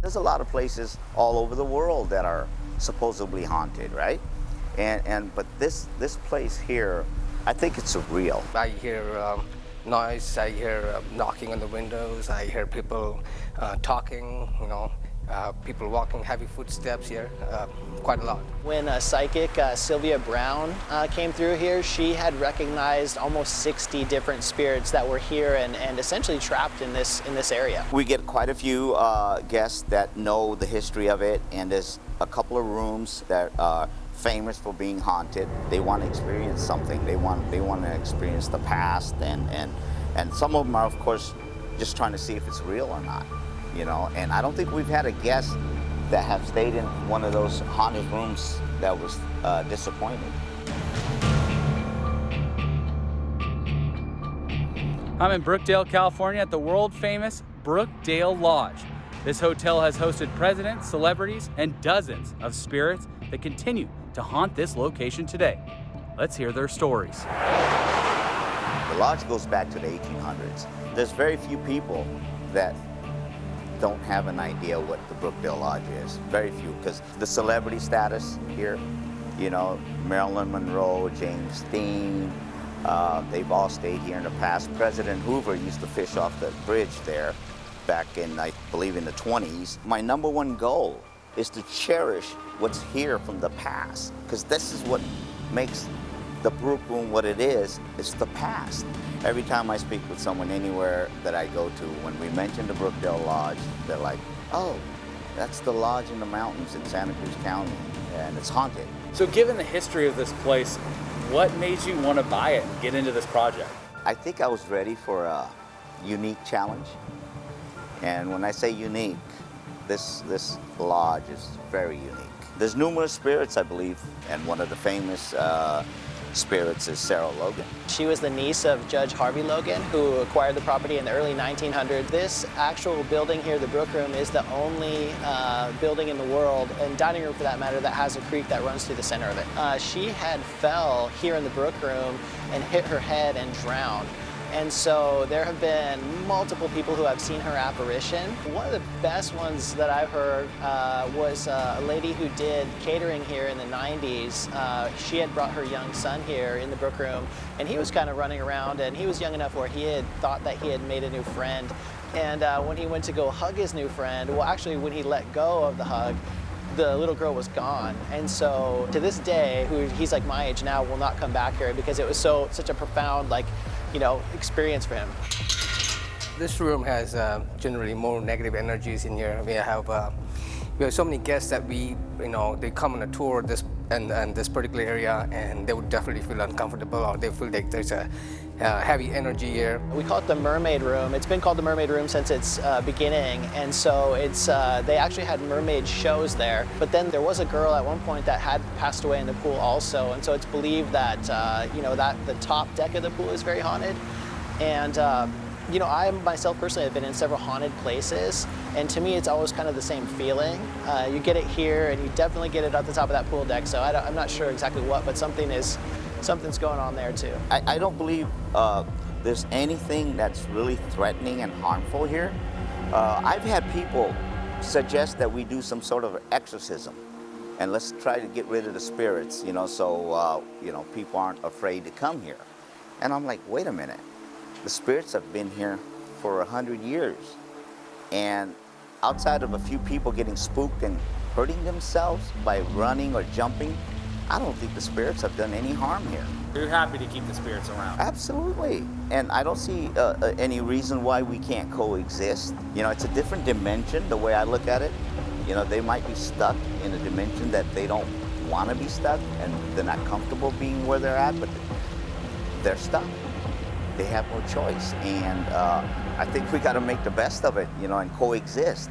There's a lot of places all over the world that are supposedly haunted, right? But this place here, I think it's surreal. I hear noise, I hear knocking on the windows, I hear people talking, people walking heavy footsteps here, quite a lot. When psychic Sylvia Brown came through here, she had recognized almost 60 different spirits that were here and essentially trapped in this area. We get quite a few guests that know the history of it, and there's a couple of rooms that are famous for being haunted. They want to experience something. They want to experience the past, and some of them are, of course, just trying to see if it's real or not. And I don't think we've had a guest that have stayed in one of those haunted rooms that was disappointed. I'm in Brookdale, California at the world famous Brookdale Lodge. This hotel has hosted presidents, celebrities, and dozens of spirits that continue to haunt this location today. Let's hear their stories. The lodge goes back to the 1800s. There's very few people that don't have an idea what the Brookdale Lodge is. Very few, because the celebrity status here, Marilyn Monroe, James Dean, they've all stayed here in the past. President Hoover used to fish off the bridge there back in, I believe, in the 20s. My number one goal is to cherish what's here from the past, because this is what makes the Brook Room what it is. It's the past. Every time I speak with someone anywhere that I go to, when we mention the Brookdale Lodge, they're like, oh, that's the lodge in the mountains in Santa Cruz County, and it's haunted. So given the history of this place, what made you want to buy it and get into this project? I think I was ready for a unique challenge. And when I say unique, this lodge is very unique. There's numerous spirits, I believe, and one of the famous spirits is Sarah Logan. She was the niece of Judge Harvey Logan, who acquired the property in the early 1900s. This actual building here, the Brook Room, is the only building in the world, and dining room for that matter, that has a creek that runs through the center of it. She had fell here in the Brook Room and hit her head and drowned. And so there have been multiple people who have seen her apparition. One of the best ones that I've heard was a lady who did catering here in the 90s. She had brought her young son here in the Brook Room, and he was kind of running around, and he was young enough where he had thought that he had made a new friend. And when he went to go hug his new friend, well, actually when he let go of the hug, the little girl was gone. And so to this day, he's like my age now, will not come back here because it was such a profound, experience for him. This room has generally more negative energies in here. We have so many guests that they come on a tour and this particular area, and they would definitely feel uncomfortable, or they feel like there's a heavy energy here. We call it the Mermaid Room. It's been called the Mermaid Room since its beginning, and so they actually had mermaid shows there. But then there was a girl at one point that had passed away in the pool also, and so it's believed that that the top deck of the pool is very haunted. And I myself personally have been in several haunted places, and to me it's always kind of the same feeling. You get it here, and you definitely get it at the top of that pool deck, so I'm not sure exactly what, but something's going on there too. I don't believe there's anything that's really threatening and harmful here. I've had people suggest that we do some sort of exorcism, and let's try to get rid of the spirits, so people aren't afraid to come here. And I'm like, wait a minute. The spirits have been here for 100 years, and outside of a few people getting spooked and hurting themselves by running or jumping, I don't think the spirits have done any harm here. You're happy to keep the spirits around? Absolutely, and I don't see any reason why we can't coexist. It's a different dimension, the way I look at it. They might be stuck in a dimension that they don't want to be stuck, and they're not comfortable being where they're at, but they're stuck. They have no choice, and I think we got to make the best of it, and coexist.